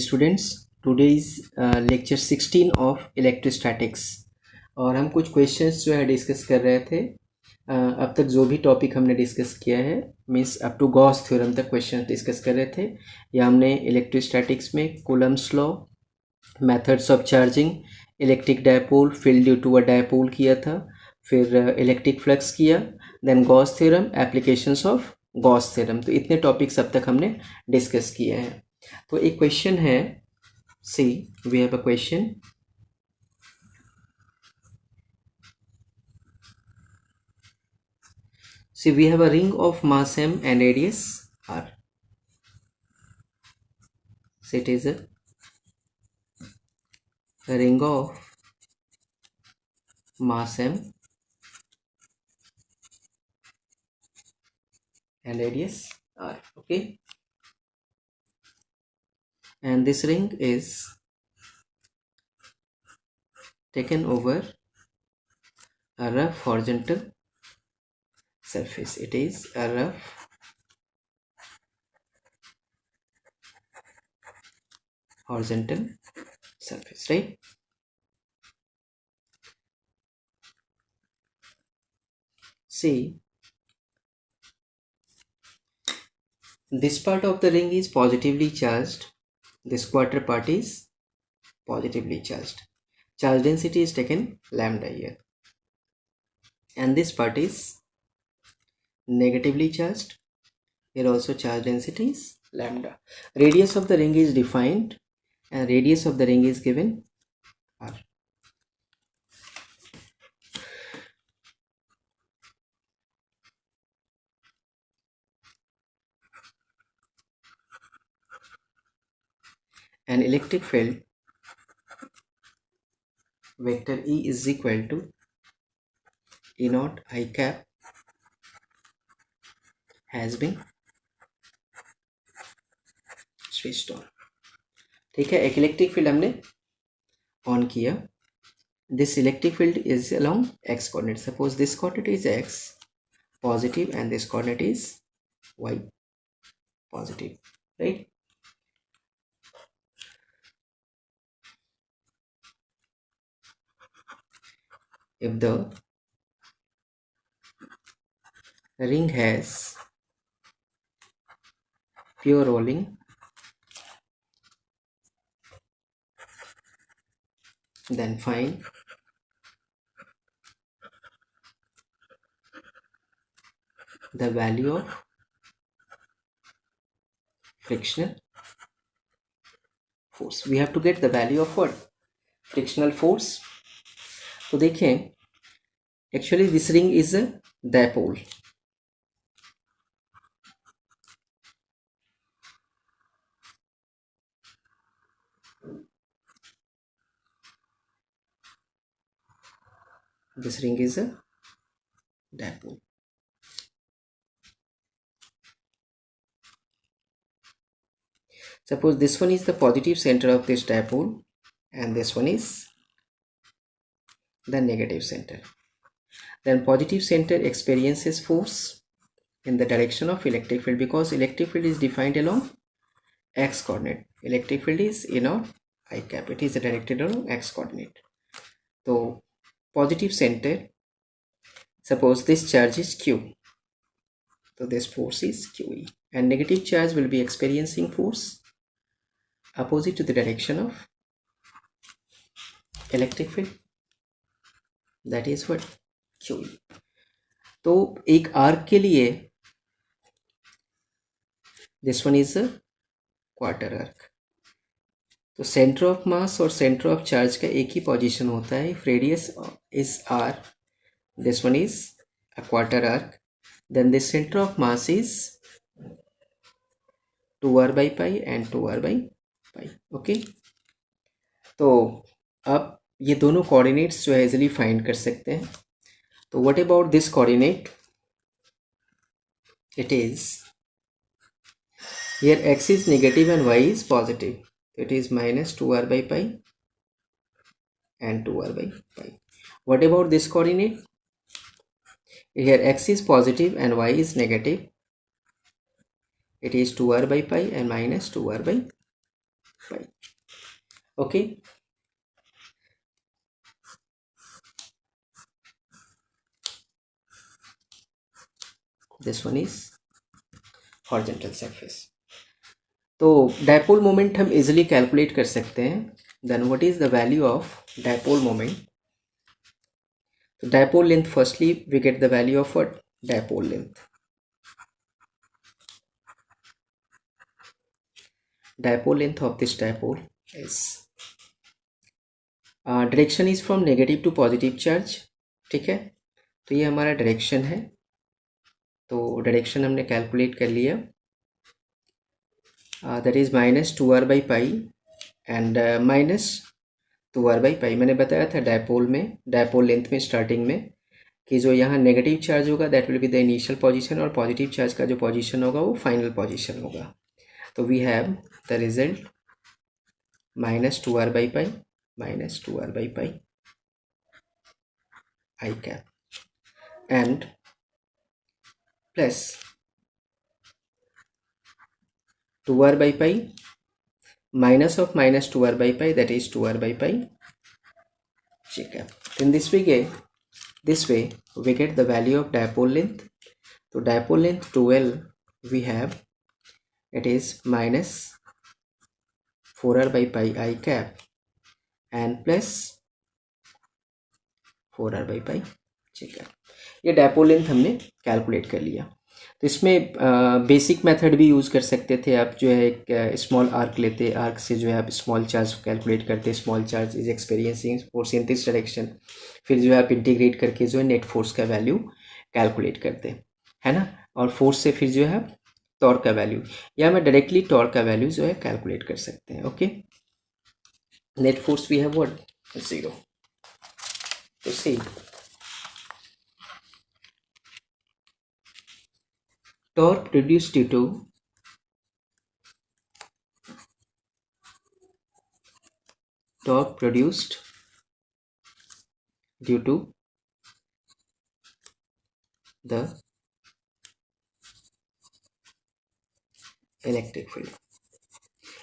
Students, today is lecture 16 of electrostatics और हम कुछ क्वेश्चंस जो है डिस्कस कर रहे थे। अब तक जो भी टॉपिक हमने डिस्कस किया है means up to Gauss theorem तक क्वेश्चन डिस्कस कर रहे थे। या हमने इलेक्ट्रोस्टैटिक्स में Coulomb's law, methods of charging, electric dipole, field due to a dipole किया था, फिर इलेक्ट्रिक फ्लक्स किया, then Gauss theorem, applications of Gauss theorem. तो इतने टॉपिक्स अब तक हमने डिस्कस किए हैं। तो एक क्वेश्चन है, see we have a question. See, we have a ring of mass m and radius r. So it is a ring of mass m and radius r. Okay, and this ring is taken over a rough horizontal surface. It is a rough horizontal surface, right? See, this part of the ring is positively charged. This quarter part is positively charged. Charge density is taken lambda here. And this part is negatively charged. Here also charge density is lambda. Radius of the ring is defined and radius of the ring is given r. An electric field vector E is equal to E naught I cap has been switched on. ठीक है, एक electric field हमने on किया. This electric field is along x coordinate. Suppose this coordinate is x positive and this coordinate is y positive, right? If the ring has pure rolling, then find the value of frictional force. We have to get the value of what? Frictional force. तो देखें, actually this ring is a dipole. This ring is a dipole. Suppose this one is the positive center of this dipole and this one is the negative center. Then positive center experiences force in the direction of electric field because electric field is defined along x coordinate. Electric field is I cap. It is directed along x coordinate. So positive center, suppose this charge is q, so this force is QE, and negative charge will be experiencing force opposite to the direction of electric field, that is what? QE. तो एक arc के लिए this one is a quarter arc. तो centre of mass और centre of charge का एक ही position होता है. If radius is r, this one is a quarter arc, then the center of mass is 2r by pi and 2r by pi. okay, तो अब ये दोनों coordinates जो है इजीली फाइंड कर सकते हैं. तो what about this coordinate? It is here x is negative and y is positive, it is minus 2r by pi and 2r by pi. What about this coordinate? Here x is positive and y is negative, it is 2r by pi and minus 2r by pi. Okay. This one is horizontal surface. तो dipole moment हम easily calculate कर सकते हैं. Then what is the value of dipole moment? तो dipole length, firstly we get the value of what? Dipole length. Dipole length of this dipole is direction is from negative to positive charge. ठीक है, तो ये हमारा direction है. तो direction हमने calculate कर लिया. That is -2r/π and -2r/π. मैंने बताया था डायपोल में, डायपोल लेंथ में स्टार्टिंग में, कि जो यहाँ नेगेटिव चार्ज होगा that will be the initial position, और पॉजिटिव चार्ज का जो पोजीशन होगा वो फाइनल पोजीशन होगा. तो we have the result -2r/π I cap and plus 2r/π minus of -2r/π, that is 2r/π J cap. In this way we get the value of dipole length. So dipole length 12 we have, it is -4r/π I cap and plus 4r/π J cap. ये dipole length हमने calculate कर लिया. तो इसमें basic method भी use कर सकते थे आप. जो है एक स्मॉल आर्क लेते, आर्क से जो है आप स्मॉल चार्ज कैलकुलेट करते. Small charge is experiencing force in this direction. फिर जो है आप इंटीग्रेट करके जो है नेट फोर्स का वैल्यू कैलकुलेट करते, है ना. और फोर्स से फिर जो है टॉर्क का वैल्यू, या मैं डायरेक्टली टॉर्क का वैल्यू जो है कैलकुलेट कर सकते हैं. Okay, net force we have what? 0. तो see torque produced due to the electric field.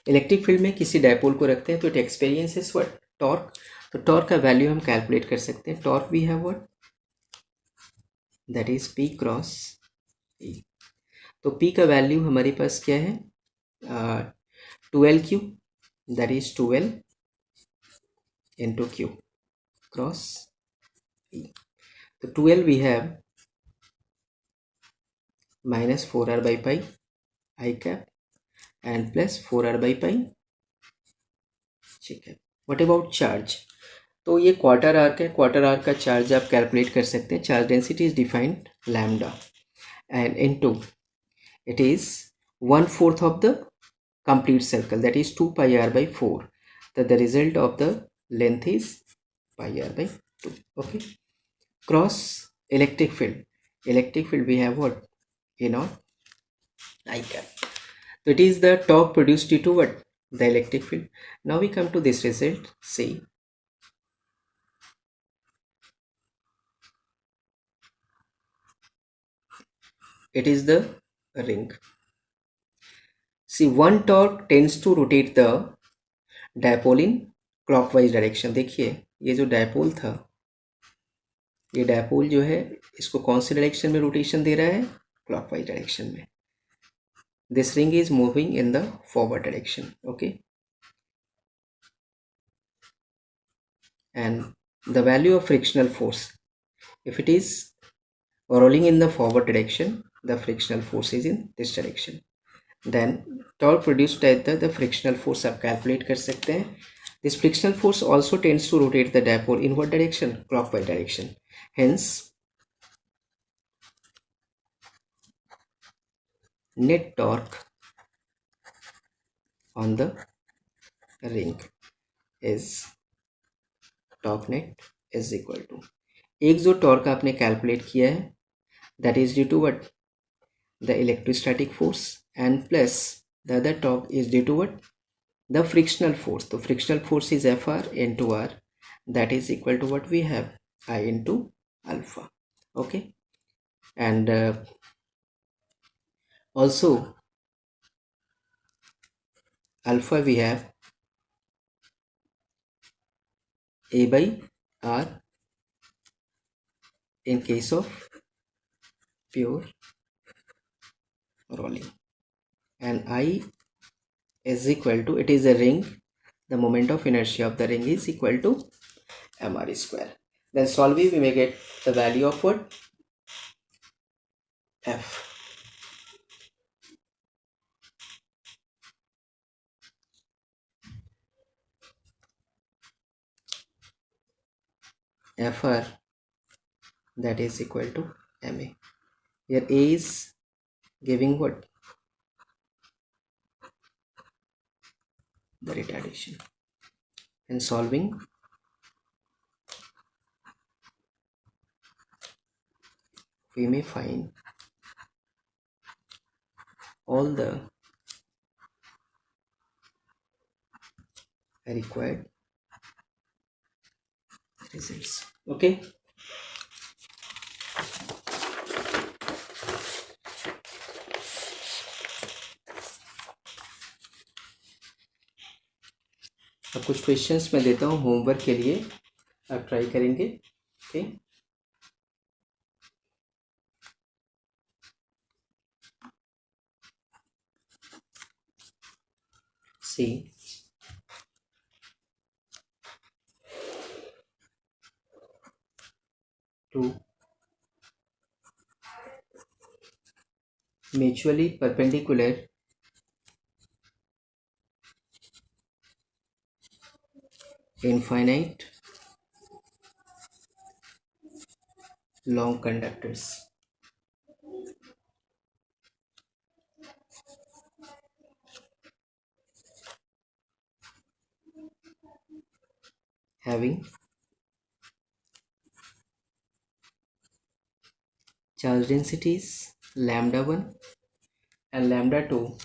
Electric field में किसी डायपोल को रखते हैं तो इट एक्सपीरियंसेस व्हाट? टॉर्क. तो टॉर्क का वैल्यू हम कैलकुलेट कर सकते हैं. Torque we have what? That is P cross E. तो P का वैल्यू हमारे पास क्या है? 12Q, that is 12 into Q cross E. तो 12 we have -4r/π I cap and plus 4r/π J cap. What about charge? तो ये quarter arc है. क्वार्टर आर्क का चार्ज आप कैलकुलेट कर सकते हैं. Charge density is defined lambda and into it is 1/4 of the complete circle, that is 2 pi r/4. The result of the length is pi r/2. Okay, cross electric field we have what? A naught I cap. So it is the torque produced due to what? The electric field. Now we come to this result. See, it is the ring. See, one torque tends to rotate the dipole in clockwise direction. देखिए ये जो dipole था, ये dipole जो है इसको कौन से डायरेक्शन में रोटेशन दे रहा है? क्लॉकवाइज डायरेक्शन में. This ring is moving in the forward direction. Okay, and the value of frictional force, if it is rolling in the forward direction, the frictional force is in this direction. Then torque produced at the frictional force आप calculate कर सकते हैं. This frictional force also tends to rotate the dipole in what direction? Clockwise direction. Hence net torque on the ring is torque net is equal to, एक जो torque आपने calculate किया है that is due to what? The electrostatic force, and plus the other torque is due to what? The frictional force. So frictional force is Fr into R, that is equal to what we have? I into alpha. Okay, and also alpha we have A by R in case of pure rolling, and I is equal to, it is a ring, the moment of inertia of the ring is equal to mr square. Then solving, we may get the value of what? F. Fr, that is equal to ma. Here A is giving what? The retardation. And solving, we may find all the required results. Okay. अब कुछ questions मैं देता हूँ homework के लिए, आप try करेंगे. Okay. See, two mutually perpendicular infinite long conductors having charge densities lambda 1 and lambda 2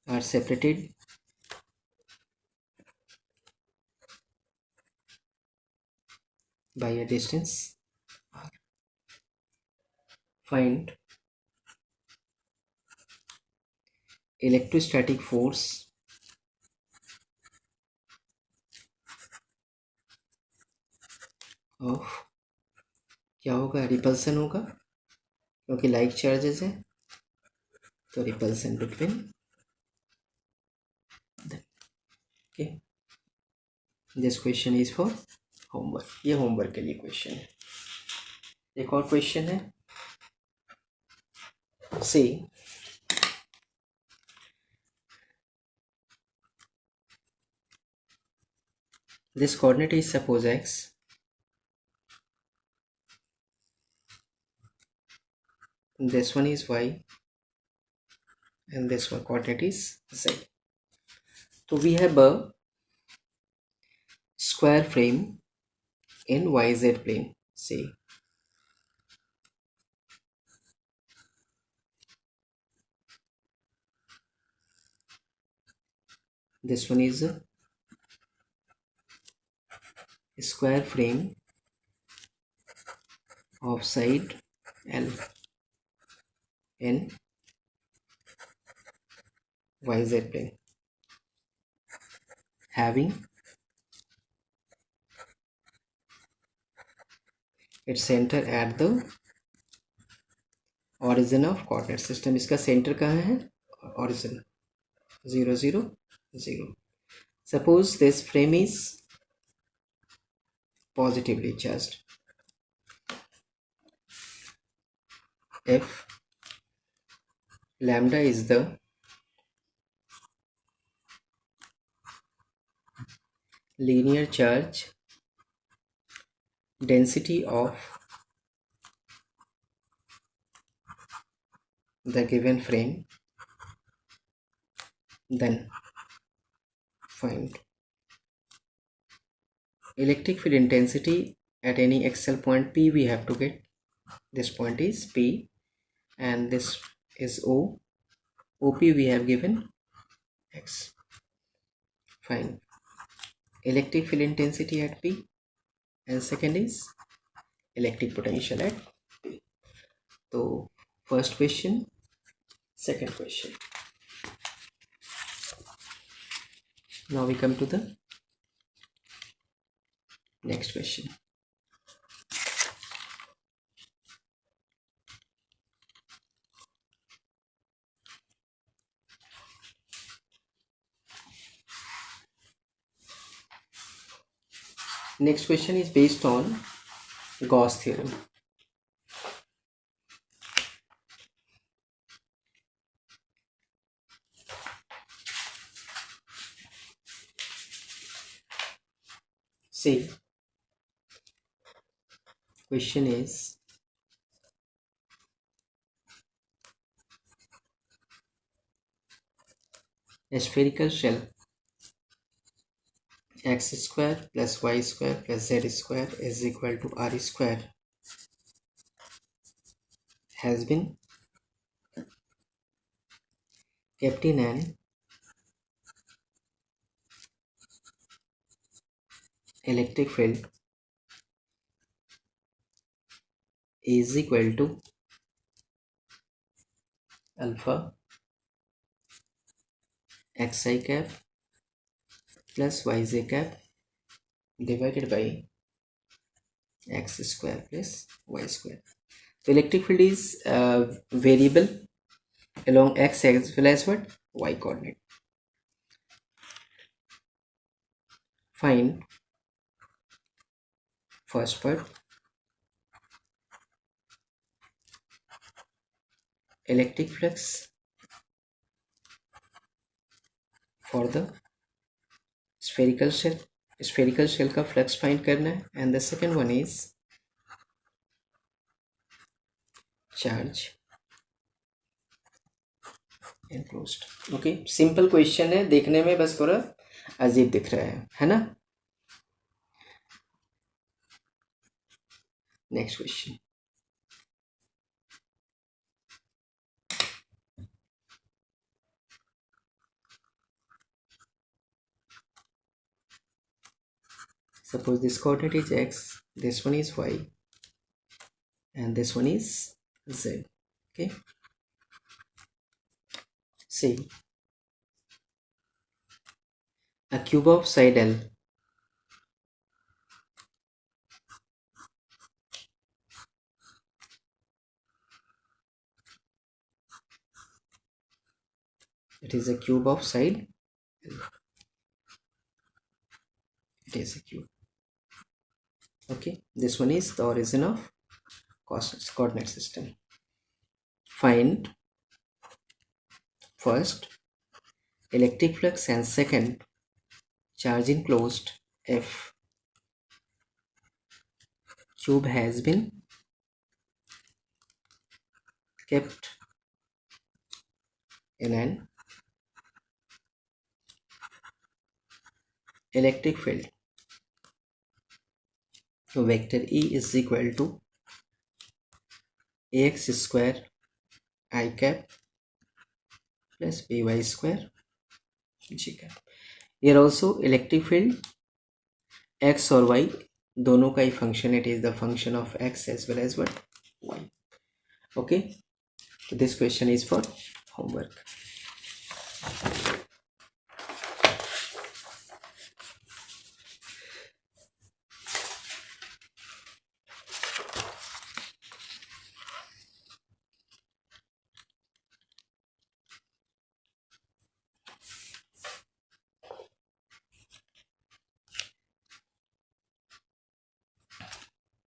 are separated by a distance r. Find electrostatic force of, क्या होगा? रिपल्सन होगा, क्योंकि लाइक चार्जेस है, तो repulsion between. Okay, this question is for homework. ये homework के लिए question है. एक और क्वेश्चन है. सी, this coordinate is suppose x, this one is y, and this one coordinate is z. So we have a square frame in yz plane. Say this one is a square frame of side L in yz plane, having its center at the origin of coordinate system. इसका center कहाँ है? Origin 0 0 0. Suppose this frame is positively charged. If lambda is the linear charge density of the given frame, then find electric field intensity at any xl point p. We have to get this point is p and this is o. OP we have given x. Find electric field intensity at p, and second is electric potential at p. So first question, second question. Now we come to the next question. Next question is based on Gauss theorem. See, question is a spherical shell x square plus y square plus z square is equal to r square has been kept in an electric field is equal to alpha xi cap plus yj cap divided by x square plus y square. So electric field is variable along x as well as what? Y coordinate. Find first part electric flux for the spherical shell. Spherical shell का flux find करना है, and the second one is charge enclosed. Okay, simple question है, देखने में बस थोड़ा अजीब दिख रहा है ना? Next question. Suppose this coordinate is x, this one is y, and this one is z. Okay. See, a cube of side L it is a cube of side L. It is a cube. Okay, this one is the origin of coordinate system. Find first electric flux and second charge enclosed F. Cube has been kept in an electric field. So vector E is equal to ax square I cap plus by square g cap. Here also electric field x or y दोनों का ही function, it is the function of x as well as what? Y. Okay, so this question is for homework.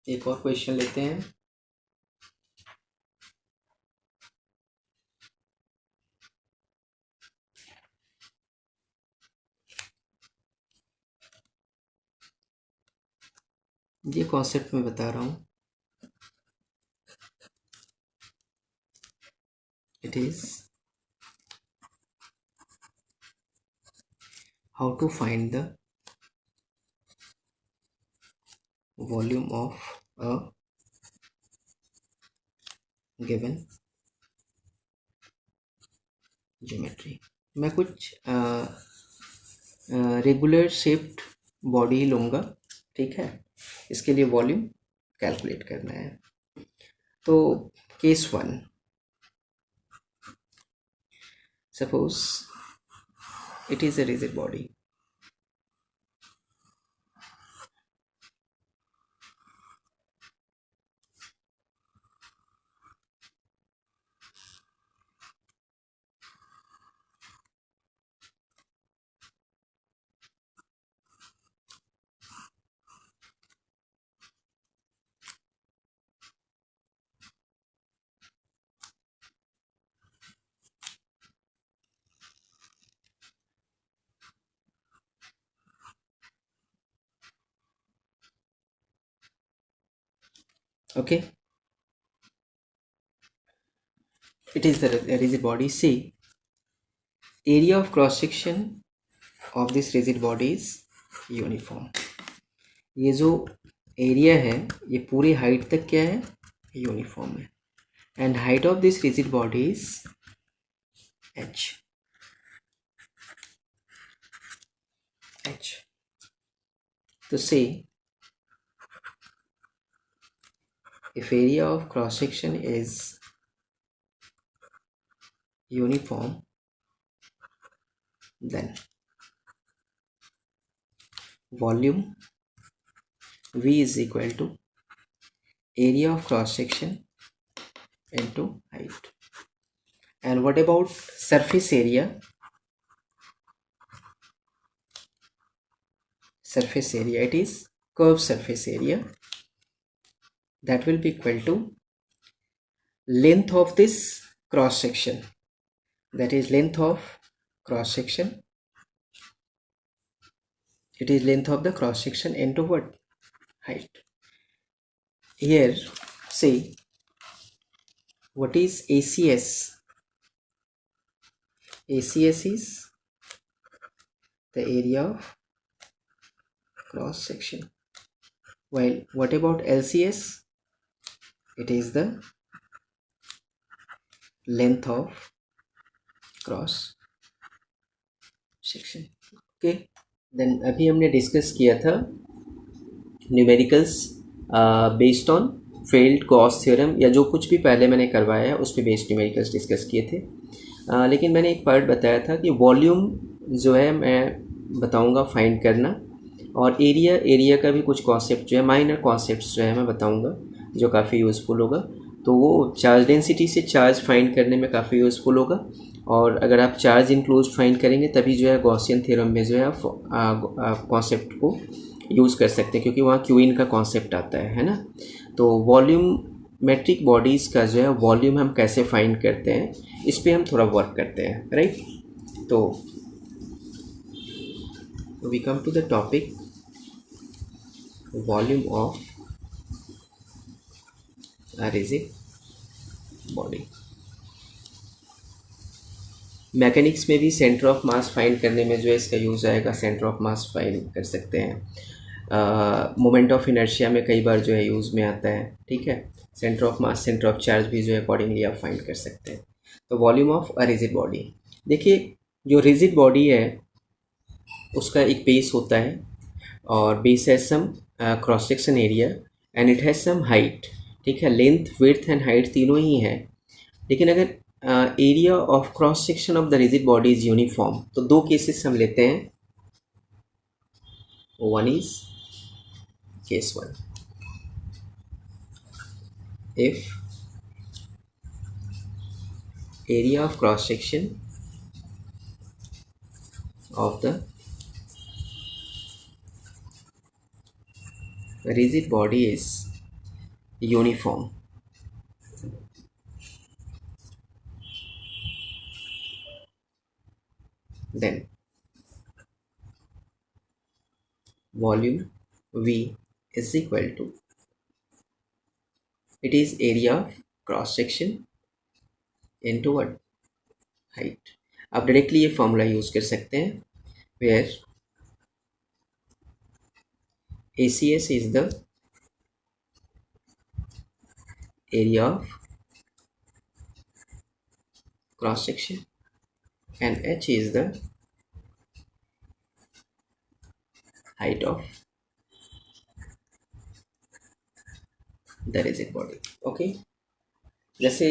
एक और question लेते हैं. ये concept में बता रहा हूँ. It is how to find the volume of a given geometry. मैं कुछ रेगुलर शेप्ड बॉडी लूँगा, ठीक है. इसके लिए वॉल्यूम कैलकुलेट करना है. तो case 1, suppose it is a rigid body. Okay, it is the rigid body. See, area of cross section of this rigid body is uniform. ये जो एरिया है ये पूरी हाइट तक क्या है, यूनिफॉर्म है. And height of this rigid body is h. तो से if area of cross section is uniform, then volume V is equal to area of cross section into height. And what about surface area? Surface area, it is curved surface area, that will be equal to length of this cross section, that is length of cross section, it is length of the cross section into what, height. Here say what is ACS? ACS is the area of cross section, while what about LCS? It is the length of cross section. Okay, then अभी हमने discuss किया था numericals based on failed Gauss theorem, या जो कुछ भी पहले मैंने करवाया है उस पर बेस्ड न्यूमेरिकल्स डिस्कस किए थे. लेकिन मैंने एक पार्ट बताया था कि वॉल्यूम जो है मैं बताऊंगा फाइंड करना, और एरिया का भी कुछ कॉन्सेप्ट जो है, माइनर कॉन्सेप्ट्स जो है मैं बताऊंगा जो काफ़ी यूज़फुल होगा. तो वो चार्ज डेंसिटी से चार्ज फाइंड करने में काफ़ी यूज़फुल होगा, और अगर आप चार्ज इनक्लोज फाइंड करेंगे तभी जो है गॉसियन थ्योरम में जो है आप कॉन्सेप्ट को यूज़ कर सकते हैं, क्योंकि वहाँ क्यूइन का कॉन्सेप्ट आता है ना. तो वॉल्यूम मेट्रिक बॉडीज़ का जो है वॉल्यूम हम कैसे फाइंड करते हैं, इस पर हम थोड़ा वर्क करते हैं, राइट. तो we come to the topic volume of a rigid body. Mechanics में भी सेंटर ऑफ मास फाइंड करने में जो है इसका यूज़ आएगा, सेंटर ऑफ मास फाइंड कर सकते हैं. मोमेंट ऑफ इनर्शिया में कई बार जो है यूज़ में आता है, ठीक है. Centre of mass, centre of charge भी जो है अकॉर्डिंगली आप फाइंड कर सकते हैं. तो volume of a rigid body, देखिए जो रिजिड बॉडी है उसका एक बेस होता है, और base has some cross section area and it has some height, ठीक है. लेंथ, विड्थ एंड हाइट तीनों ही है. लेकिन अगर area of cross section of the rigid body is uniform, तो दो केसेस हम लेते हैं. One is case one, if area of cross section of the rigid body is uniform, then volume V is equal to, it is area of cross section into what, height. आप directly ये formula use कर सकते हैं, where ACS is the area of cross section and H is the height of the rigid body. Okay, जैसे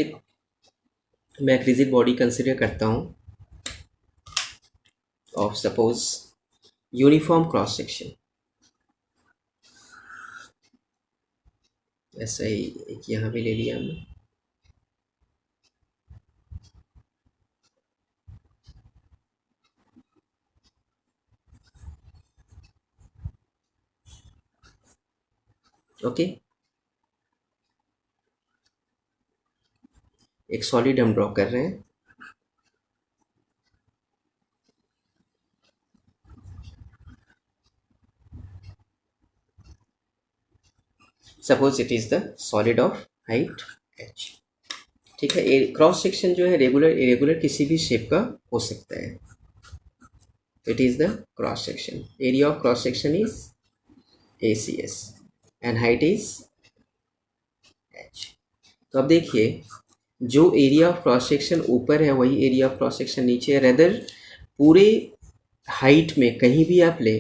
मैं एक rigid body consider करता हूँ of suppose uniform cross section, ऐसा ही एक यहाँ भी ले लिया हमने. ओके, एक सॉलिड हम ड्रॉ कर रहे हैं. Suppose it is the solid of height h। ठीक है, क्रॉस सेक्शन जो है रेगुलर इरेगुलर किसी भी शेप का हो सकता है। It is the cross section, area of cross section is ACS and height is h। तो अब देखिए, जो एरिया ऑफ क्रॉस सेक्शन ऊपर है वही एरिया ऑफ क्रॉस सेक्शन नीचे है। रेदर पूरे हाइट में कहीं भी आप ले,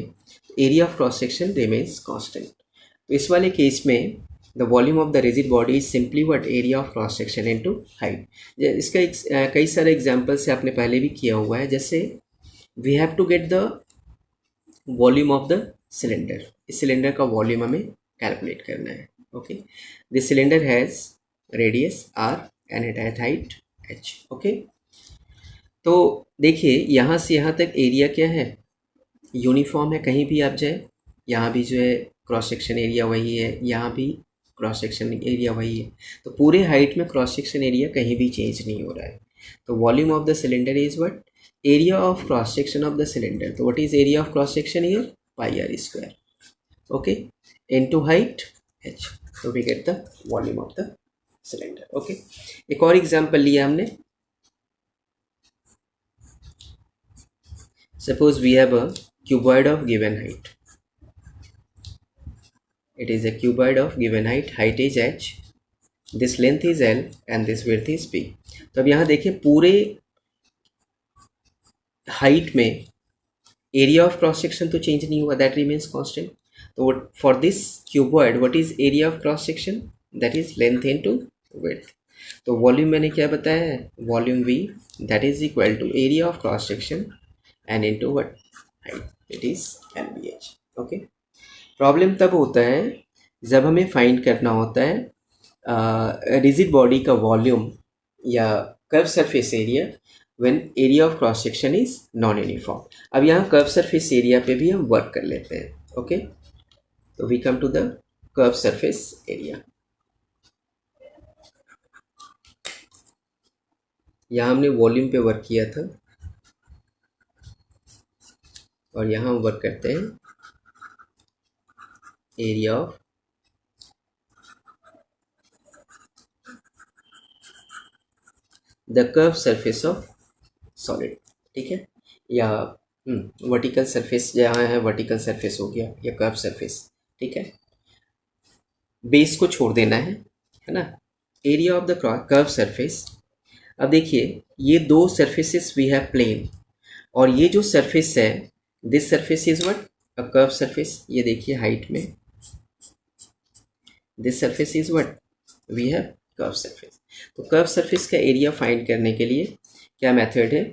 area of cross section remains constant. तो इस वाले केस में the volume of the rigid body is simply what area of cross section into height. इसका कई सारे एग्जांपल से आपने पहले भी किया हुआ है। जैसे we have to get the volume of the cylinder, इस सिलेंडर का वॉल्यूम हमें कैलकुलेट करना है। Okay, this cylinder has radius r and it has height h। Okay, तो देखिए यहाँ से यहाँ तक एरिया क्या है, यूनिफॉर्म है। कहीं भी आप जाए, यहाँ भी जो है क्रॉस सेक्शन एरिया वही है, यहाँ भी क्रॉस सेक्शन एरिया वही है। तो पूरे हाइट में क्रॉस सेक्शन एरिया कहीं भी चेंज नहीं हो रहा है। तो volume of the cylinder is what area of cross section of the cylinder. तो what is area of cross section here, pi r square, okay, into height h। तो we get the volume of the cylinder. Okay, एक और example लिया हमने। Suppose we have a cuboid of given height. It is a cuboid of given height. Height is h, this length is l and this width is p. तो अब यहाँ देखिए, पूरे height में एरिया ऑफ क्रॉस सेक्शन तो change नहीं हुआ, that remains constant. तो for this cuboid what is area of cross section, that is length into width. तो वॉल्यूम मैंने क्या बताया है, volume v that is equal to area of cross section and into what height, it is LBH। ओके, problem तब होता है जब हमें फाइंड करना होता है रिजिड बॉडी का वॉल्यूम या curve surface area when area of cross section is non uniform. अब यहाँ कर्व सरफेस एरिया पे भी हम वर्क कर लेते हैं। ओके, तो we come to the curve surface area. यहाँ हमने वॉल्यूम पे वर्क किया था और यहाँ हम वर्क करते हैं area of the curve surface of solid. ठीक है, या वर्टिकल सरफेस जहाँ है, वर्टिकल सरफेस हो गया या कर्व सरफेस। ठीक है, बेस को छोड़ देना है ना। Area of the curve surface. अब देखिए, ये दो सरफेसेस वी हैव प्लेन, और ये जो सरफेस है this surface is what a curve surface. ये देखिए हाइट में this surface is what we have curve surface. तो कर्व सरफेस का एरिया फाइंड करने के लिए क्या मेथड है,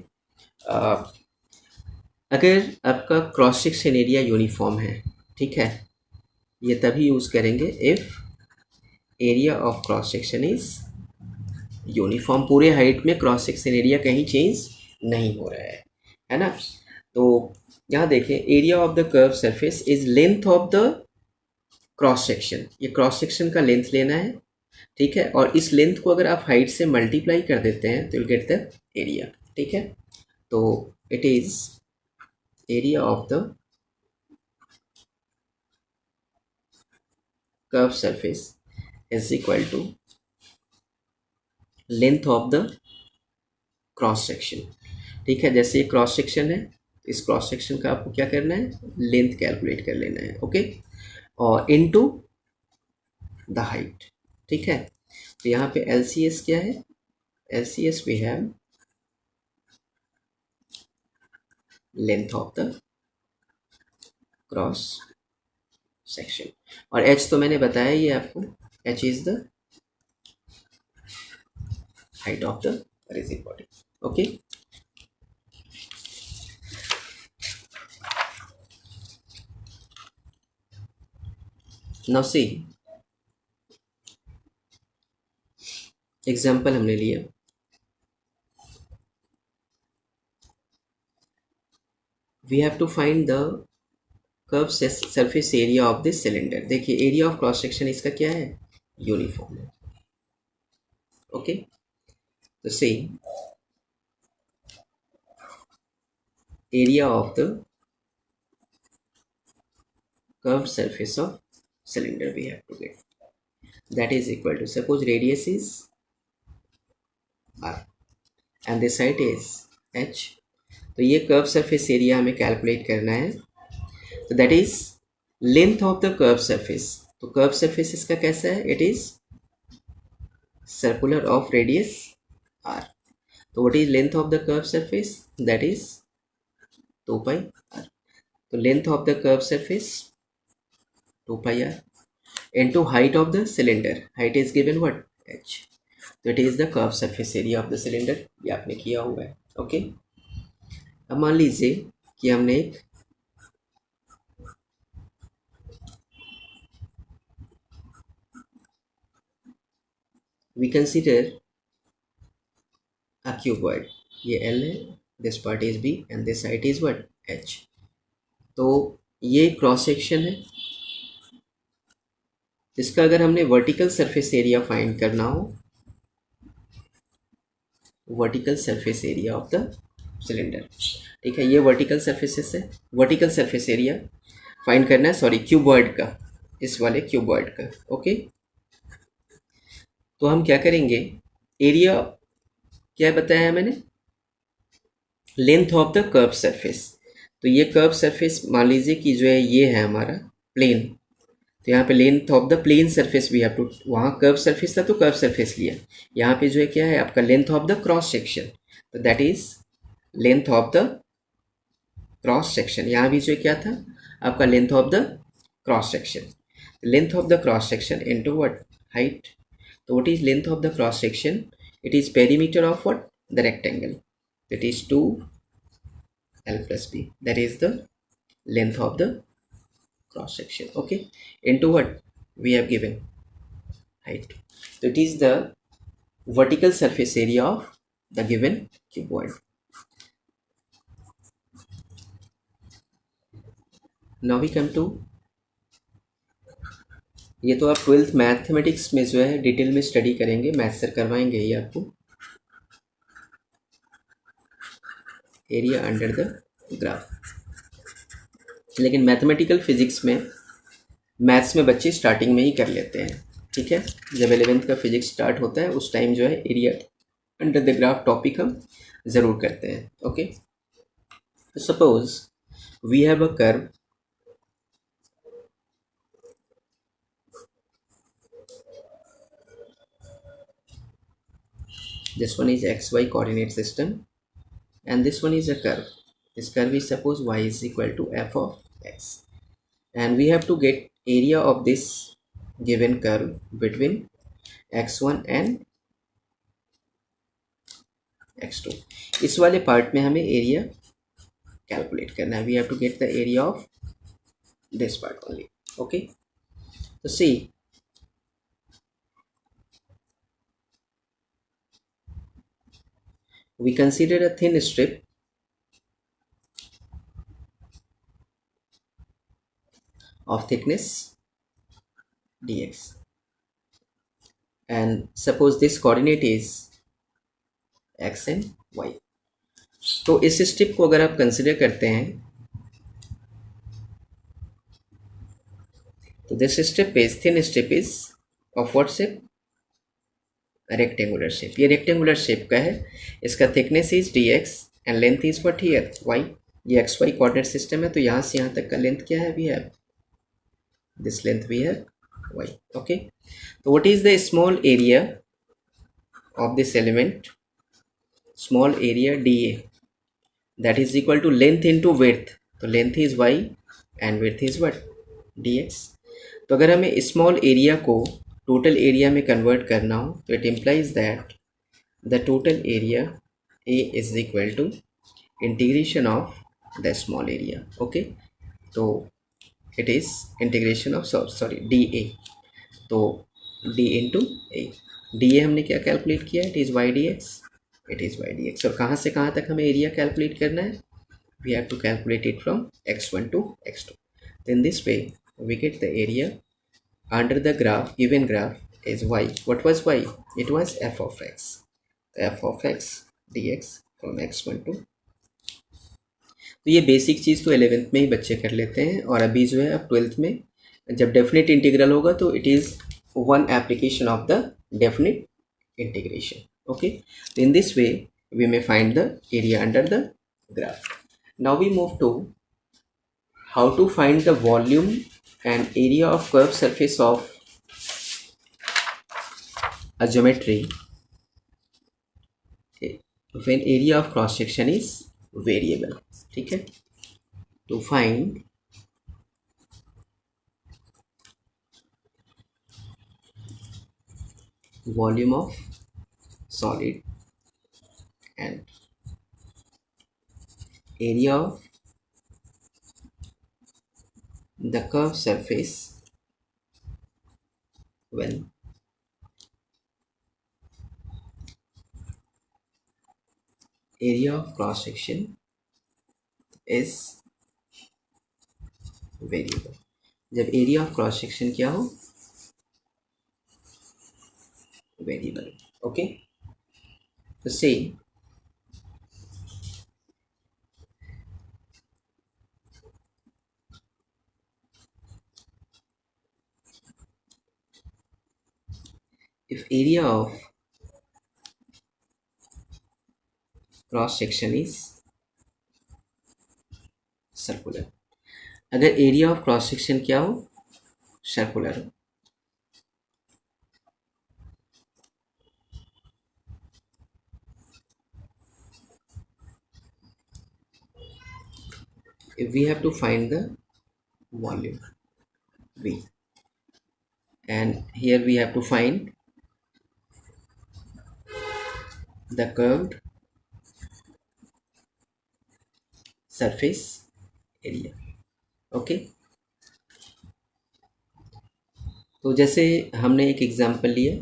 अगर आपका क्रॉस सेक्शन एरिया यूनिफॉर्म है, ठीक है, ये तभी यूज़ करेंगे if area of cross section is uniform. पूरे हाइट में क्रॉस सेक्शन एरिया कहीं चेंज नहीं हो रहा है ना। तो यहाँ देखें, area of the curve surface is length of the cross section. ये क्रॉस सेक्शन का लेंथ लेना है, ठीक है, और इस लेंथ को अगर आप हाइट से मल्टीप्लाई कर देते हैं तो यू गेट द एरिया। ठीक है, तो it is area of the curve surface is equal to length of the cross section. ठीक है, जैसे ये क्रॉस सेक्शन है, इस क्रॉस सेक्शन का आपको क्या करना है, लेंथ कैलकुलेट कर लेना है। ओके, और इनटू द हाइट। ठीक है, तो यहाँ पे LCS क्या है, LCS we have length of the cross section, और H तो मैंने बताया ही है आपको, H is the height of the rigid body. Okay, now see example हमने लिया, we have to find the curve surface area of this cylinder. देखिए, एरिया ऑफ क्रॉस सेक्शन इसका क्या है, यूनिफॉर्म है। ओके, तो see area of the curve surface of cylinder we have to get, that is equal to, suppose radius is r and this height is h, तो ये curve surface area हमें calculate करना है। तो that is length of the curve surface. तो curve surface इसका कैसा है, it is circular of radius r। तो what is length of the curve surface, that is 2 pi r। तो length of the curve surface 2 pi r into height of the cylinder, height is given what, h। तो it is the curved surface area of the cylinder, ये आपने किया हुआ है। Okay, अब मान लीजिए कि हमने एक we consider a cuboid, ये L है, this part is B and this height is what, h। तो ये क्रॉस सेक्शन है, इसका अगर हमने वर्टिकल सरफेस एरिया फाइंड करना हो, vertical surface area of the cylinder, ठीक है, ये वर्टिकल सरफेसेस है, वर्टिकल सरफेस एरिया फाइंड करना है, सॉरी क्यूबॉइड का, इस वाले क्यूबॉइड का। ओके, तो हम क्या करेंगे, एरिया क्या बताया है मैंने, length of the curve surface. तो ये कर्व सरफेस मान लीजिए कि जो है ये है हमारा प्लेन, तो यहाँ पे length of the plane surface we have to, वहाँ कर्व सरफेस था तो कर्व सरफेस लिया, यहाँ पे जो है क्या है आपका length of the cross section, तो that is length of the cross section. यहाँ भी जो है क्या था आपका length of the cross section, length of the cross section into what, height. तो what is length of the cross section, it is perimeter of what, the rectangle, that is 2l plus b, that is the length of the cross section। okay, into what we have given, height। so it is the vertical surface area of the given cuboid। now we come to, ये तो आप 12th mathematics में जो है detail में study करेंगे, math sir करवाएंगे ये आपको, एरिया अंडर द ग्राफ। लेकिन मैथमेटिकल फिजिक्स में, मैथ्स में बच्चे स्टार्टिंग में ही कर लेते हैं, ठीक है, जब 11th का फिजिक्स स्टार्ट होता है उस टाइम जो है area under the graph topic हम ज़रूर करते हैं। Okay, suppose we have a curve, this one is xy coordinate system and this one is a curve, this curve is suppose y is equal to f of x and we have to get area of this given curve between x1 and x2। इस वाले part में हमें area calculate करना है, we have to get the area of this part only. Okay, तो see we consider a thin strip of thickness dx and suppose this coordinate is x and y। तो इस strip को अगर आप consider करते हैं तो this strip is, thin strip is of what shape, rectangular shape, ये रेक्टेंगुलर शेप का है, इसका thickness is dx and length is what here y। ये xy कोऑर्डिनेट सिस्टम है, तो यहाँ से यहाँ तक का लेंथ क्या है, we have this length, we have y। Okay, तो what is the small area of this element, small area dA, that is equal to length into width, तो length is y and width is what, dx। तो अगर हमें small area को total area में convert करना हो तो it implies that the total area A is equal to integration of the small area. Okay, तो it is integration of, sorry dA, तो d इंटू ए, dA हमने क्या कैलकुलेट किया, it is y dx, it is y dx। और कहाँ से कहाँ तक हमें एरिया कैलकुलेट करना है, we have to calculate it from x1 to x2। तो in this way we get the area under the graph, given graph is y, what was y, it was f of x, f of x dx from x1 to, तो ये basic चीज़ तो 11th में ही बच्चे कर लेते हैं, और अभी जो है अब 12th में जब डेफिनेट इंटीग्रल होगा तो it is one application of the definite integration. Okay, in this way we may find the area under the graph. Now we move to how to find the volume and area of curved surface of a geometry when area of cross section is variable. ठीक है, to find volume of solid and area of the curved surface when area of cross section is variable. जब area of cross section क्या हो, variable. Okay, तो से if area of cross section is circular, अगर area of cross section क्या हो, circular हो, if we have to find the volume V, and here we have to find the curved surface area. Okay, तो जैसे हमने एक example लिया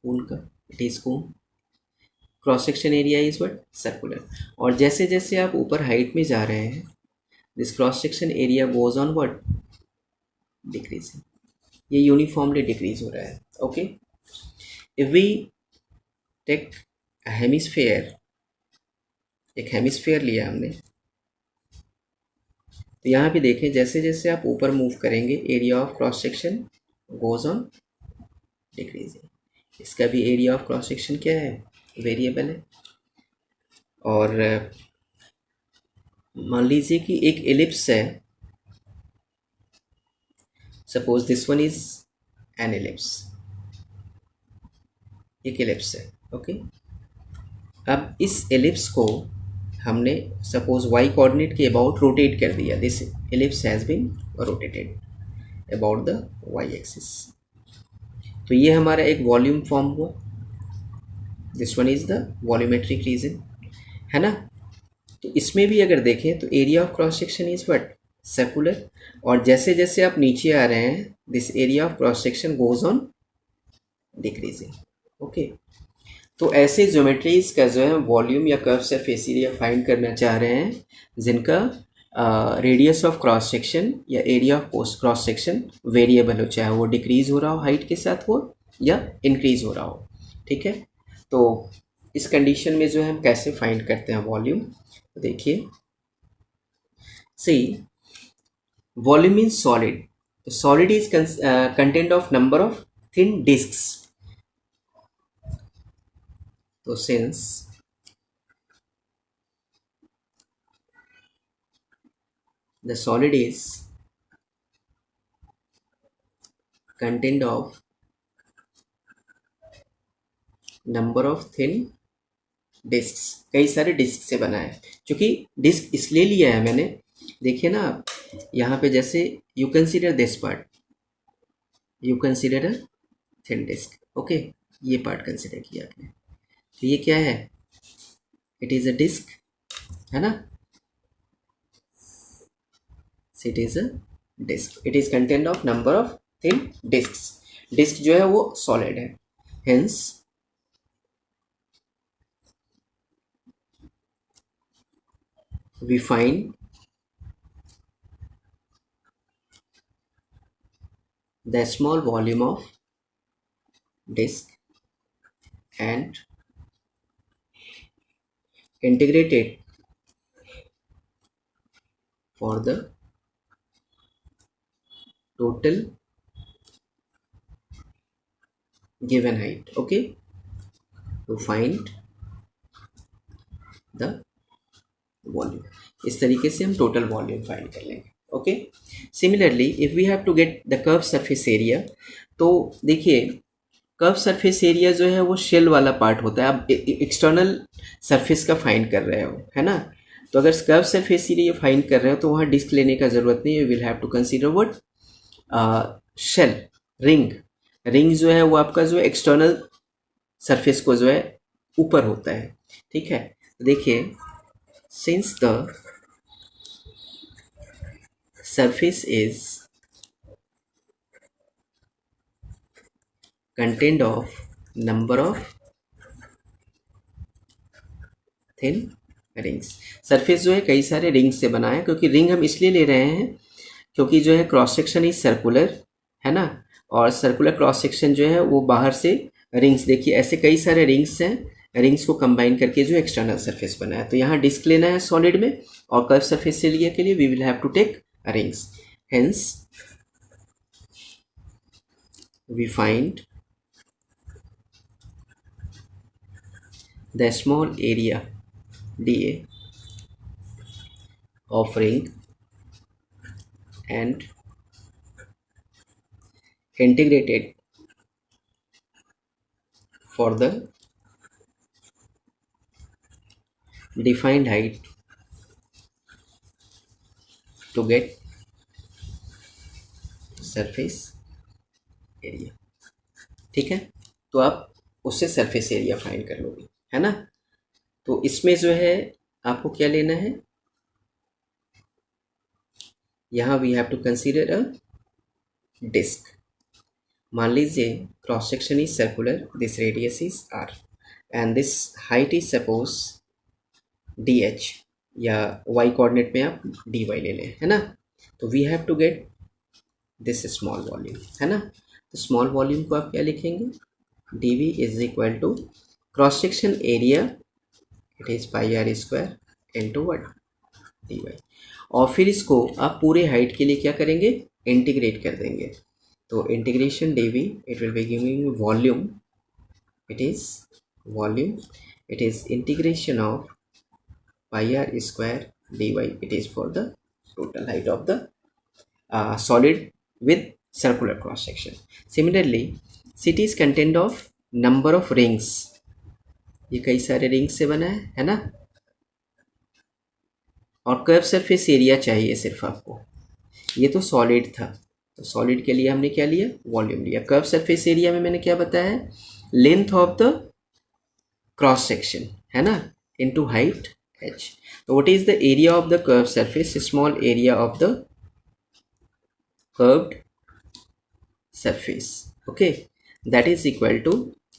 cone का, it is cone, cross section area is what, circular. और जैसे जैसे आप ऊपर हाइट में जा रहे हैं, this cross section area goes on what, decreasing. ये यूनिफॉर्मली डिक्रीज हो रहा है. Okay, if we take hemisphere, एक हेमिस्फेयर लिया हमने, तो यहाँ पे देखें जैसे जैसे आप ऊपर मूव करेंगे area of cross section goes on decreasing. इसका भी एरिया ऑफ क्रॉस सेक्शन क्या है, वेरिएबल है. और मान लीजिए कि एक एलिप्स है, suppose this one is an ellipse, एक एलिप्स है. ओके, अब इस एलिप्स को हमने सपोज वाई कोऑर्डिनेट के अबाउट रोटेट कर दिया. This ellipse has been rotated about the Y axis. तो ये हमारा एक वॉल्यूम फॉर्म हुआ. This one is the volumetric region, है ना. तो इसमें भी अगर देखें तो area of cross section is what, circular. और जैसे जैसे आप नीचे आ रहे हैं, this area of cross section goes on decreasing. Okay, तो ऐसे ज्योमेट्रीज का जो है वॉल्यूम या कर्व सरफेस एरिया फाइंड करना चाह रहे हैं जिनका रेडियस ऑफ क्रॉस सेक्शन या area of cross section variable हो, चाहे वो डिक्रीज हो रहा हो हाइट के साथ हो या इंक्रीज हो रहा हो. ठीक है, तो इस कंडीशन में जो है हम कैसे फाइंड करते हैं वॉल्यूम. देखिए, see volume mean solid. Solid is content of number of thin discs. तो since the solid is content of number of thin discs, कई सारे डिस्क से बना है. क्योंकि डिस्क इसलिए लिया है मैंने, देखिए ना आप यहाँ पे, जैसे you consider this part, you consider a thin disc. Okay, ये पार्ट कंसिडर किया आपने, तो ये क्या है, इट इज़ अ डिस्क, है ना. It is a disc, it is content of number of thin discs. Disc जो है वो सॉलिड है. Hence we find the small volume of disk and integrate it for the total given height. Okay, to find the volume. इस तरीके से हम total volume find कर लेंगे। Okay, similarly if we have to get the curve surface area, तो देखिए curve surface area जो है वो शेल वाला पार्ट होता है। आप एक्सटर्नल सरफेस का फाइंड कर रहे हो, है ना। तो अगर कर्व सरफेस एरिया फाइंड कर रहे हो तो वहाँ डिस्क लेने का ज़रूरत नहीं है। Will have to consider what, shell, ring. Ring जो है वो आपका जो है एक्सटर्नल सरफेस को जो है ऊपर होता है, ठीक है। तो देखिए, since the surface is contained of number of thin rings। Surface जो है कई सारे रिंग से बना है, क्योंकि रिंग हम इसलिए ले रहे हैं क्योंकि जो है क्रॉस सेक्शन इज सर्कुलर, है ना। और सर्कुलर क्रॉस सेक्शन जो है वो बाहर से रिंग्स, देखिए ऐसे कई सारे रिंग्स हैं, रिंग्स को कंबाइन करके जो एक्सटर्नल सरफेस बना है। तो यहाँ डिस्क लेना है सॉलिड में, और कर्व सरफेस एरिया के लिए we will have to take rings. Hence we find the small area dA of ring and integrated for the defined height to get surface area। ठीक है, तो आप उससे सरफेस एरिया फाइंड कर लोगे, है ना। तो इसमें जो है आपको क्या लेना है, यहाँ we have to consider a disc. मान लीजिए cross section is circular, this radius is r and this height is suppose d h, या वाई कोऑर्डिनेट में आप डी वाई ले लें, है ना। तो we have to get this small volume, है ना। तो स्मॉल वॉल्यूम को आप क्या लिखेंगे, d v is equal to cross section area, it is pi r square into what D y. और फिर इसको आप पूरे हाइट के लिए क्या करेंगे, इंटीग्रेट कर देंगे। तो integration d v, it will be giving volume, it is volume, it is integration of pi r square dy, it is for the total height of the solid with circular cross section। Similarly it is contained of number of rings, ये कई सारे rings से बना है ना। और curve surface area चाहिए सिर्फ आपको, ये तो सॉलिड था, तो सॉलिड के लिए हमने क्या लिया, वॉल्यूम लिया। कर्व सरफेस एरिया में मैंने क्या बताया, length of the cross section, है ना, into height h। So what is the area of the curved surface, small area of the curved surface, okay, that is equal to,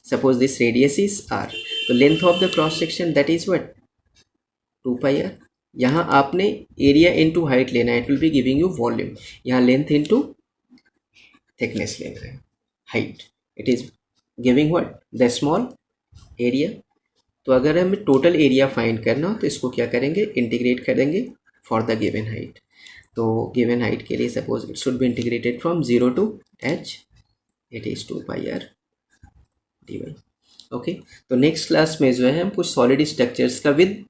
suppose this radius is r, so length of the cross section that is what, 2 pi r। यहाँ आपने area into height लेना है, it will be giving you volume. यहाँ length into thickness लेना है, height, it is giving what, the small area. तो अगर हमें टोटल एरिया फाइंड करना हो तो इसको क्या करेंगे, इंटीग्रेट करेंगे फॉर द गिवन हाइट। तो गिवन हाइट के लिए suppose it should be integrated from 0 to h, it is 2 pi r dy। Okay, तो नेक्स्ट क्लास में जो है हम कुछ सॉलिड स्ट्रक्चर्स का with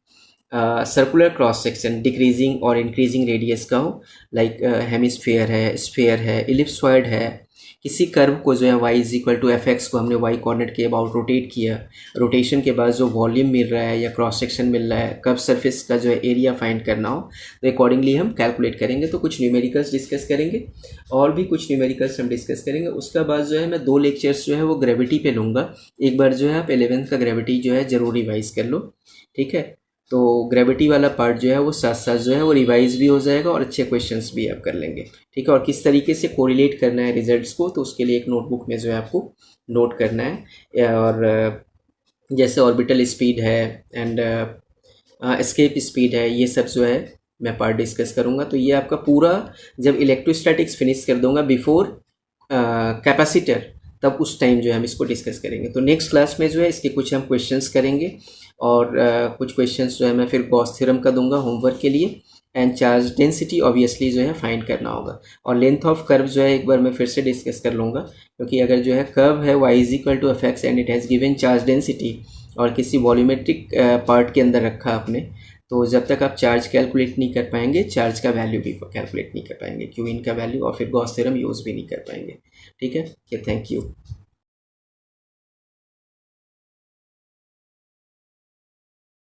circular cross section decreasing और इंक्रीजिंग रेडियस का हो, लाइक हेमिस्फेयर है, स्फेयर है, इलिप्सॉइड है। किसी कर्व को जो है y is equal to f x को हमने y कोऑर्डिनेट के अबाउट रोटेट किया, रोटेशन के बाद जो वॉल्यूम मिल रहा है या क्रॉस सेक्शन मिल रहा है, कर्व सरफेस का जो है एरिया फाइंड करना हो, तो अकॉर्डिंगली हम कैलकुलेट करेंगे। तो कुछ न्यूमेरिकल्स डिस्कस करेंगे, और भी कुछ न्यूमेरिकल्स हम डिस्कस करेंगे। उसका बाद जो है मैं 2 लेक्चर्स जो है वो ग्रेविटी पे लूँगा। एक बार जो है आप 11th का ग्रेविटी जो है ज़रूर रिवाइज कर लो, ठीक है। तो ग्रेविटी वाला पार्ट जो है वो साथ साथ जो है वो रिवाइज भी हो जाएगा और अच्छे क्वेश्चंस भी आप कर लेंगे, ठीक है। और किस तरीके से कोरिलेट करना है रिजल्ट्स को, तो उसके लिए एक नोटबुक में जो है आपको नोट करना है। और जैसे ऑर्बिटल स्पीड है एंड एस्केप स्पीड है, ये सब जो है मैं पार्ट डिस्कस करूँगा। तो ये आपका पूरा जब इलेक्ट्रोस्टैटिक्स फिनिश कर दूंगा बिफोर कैपेसिटर, तब उस टाइम जो है हम इसको डिस्कस करेंगे। तो नेक्स्ट क्लास में जो है इसके कुछ हम क्वेश्चंस करेंगे, और कुछ क्वेश्चंस जो है मैं फिर गॉस थ्योरम का दूंगा होमवर्क के लिए, एंड चार्ज डेंसिटी ऑब्वियसली जो है फाइंड करना होगा। और लेंथ ऑफ कर्व जो है एक बार मैं फिर से डिस्कस कर लूँगा, क्योंकि अगर जो है कर्व है y is equal to f x and it has given charge density और किसी वॉल्यूमेट्रिक पार्ट के अंदर रखा आपने, तो जब तक आप चार्ज कैलकुलेट नहीं कर पाएंगे चार्ज का वैल्यू भी कैलकुलेट नहीं कर पाएंगे, क्यू इन का वैल्यू, और फिर गॉस थ्योरम यूज़ भी नहीं कर पाएंगे। ठीक है, थैंक यू।